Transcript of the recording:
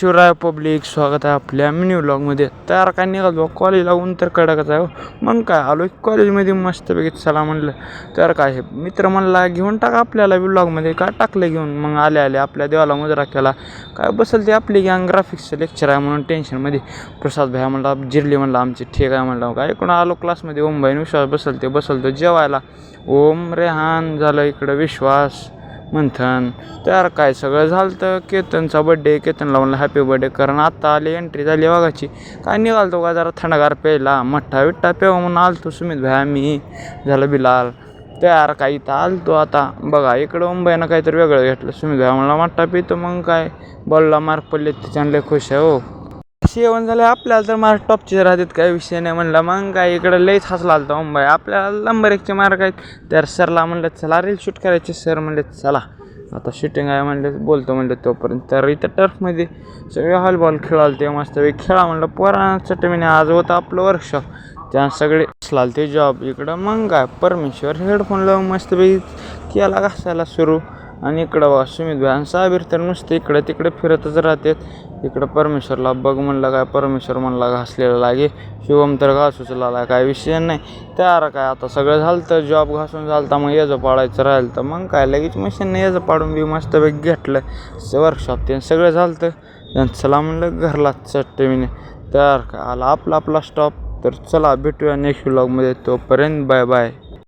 Shivray public, स्वागत आहे आपल्या मिनी व्लॉगमध्ये. तयार काय निघालो कॉलेज लागून तर कडकच आहे हो. मग काय आलो कॉलेजमध्ये मस्तपैकी चला म्हणलं. तर काय हे मित्र म्हणला घेऊन टाका आपल्याला व्लॉगमध्ये, काय टाकलं घेऊन. मग आले आपल्या देवाला मुजरा केला. काय बसल ते आपली गँग, ग्राफिक्सचं लेक्चर आहे म्हणून टेन्शनमध्ये. प्रसाद भाई म्हणला जिरली म्हणला आमची, ठीक आहे म्हणलं. काय इकडून आलो क्लासमध्ये, ओमबाईन विश्वास बसलतो जेवायला. ओम रेहान झालं इकडं विश्वास मंथन. तर काय सगळं झालं. तर केतनचा बड्डे, केतनला म्हणलं हॅपी बड्डे, कारण आता आली एंट्री झाली वागाची. काय निघालतो का जरा थंडगार प्यायला, मठ्ठा बिट्टा प्यावा म्हणून आलतो. सुमित भाई आम्ही झालं बिलाल तयार. काही तर आलतो आता बघा इकडं मुंबईनं काहीतरी वेगळं घेतलं. सुमित भाई म्हणला मठ्ठा पितो. मग काय बॉलला मार्क पडले त्याच्यानं खुश आहे हो. जेवण झालं आपल्याला तर मार्क टॉपचे राहतात, काही विषय नाही म्हणलं. मग काय इकडं लईच हसला आलता मुंबई, आपल्याला नंबर 1चे मार्क आहेत. तर सरला म्हणलं चला रील शूट करायचे. सर म्हणले चला आता शूटिंग आहे म्हणले, बोलतो म्हणलं तोपर्यंत. तर इथं टर्फमध्ये सगळे हॉलबॉल खेळाल ते मस्त खेळा म्हणलं. पोरांचं टीमने आज होतं आपलं वर्कशॉप, त्या सगळे असलाल ते जॉब इकडं. मग काय परमेश्वर हेडफोन लावून मस्तपैकी केला घासायला सुरू. आणि इकडं बघा सुमित भाई आणि साबीर तर नुसतं इकडे तिकडे फिरतच राहतात. इकडं परमेश्वरला बघ म्हणलं, काय परमेश्वर म्हणला घासलेला लागे. शिवम तर घासूच लागला, काय विषय नाही. त्याला काय आता सगळं झालं तर जॉब घासून झालं तर मग याचं पाडायचं राहिलं. तर मग काय लगेच मशीनने याचं पाडून बी मस्तपैकी घेतलं वर्कशॉप. ते सगळं झालं तर चला म्हणलं घरला चट्टमीने. तर काय आला आपला स्टॉप. तर चला भेटूया नेक्स्ट व्लॉगमध्ये, तोपर्यंत बाय बाय.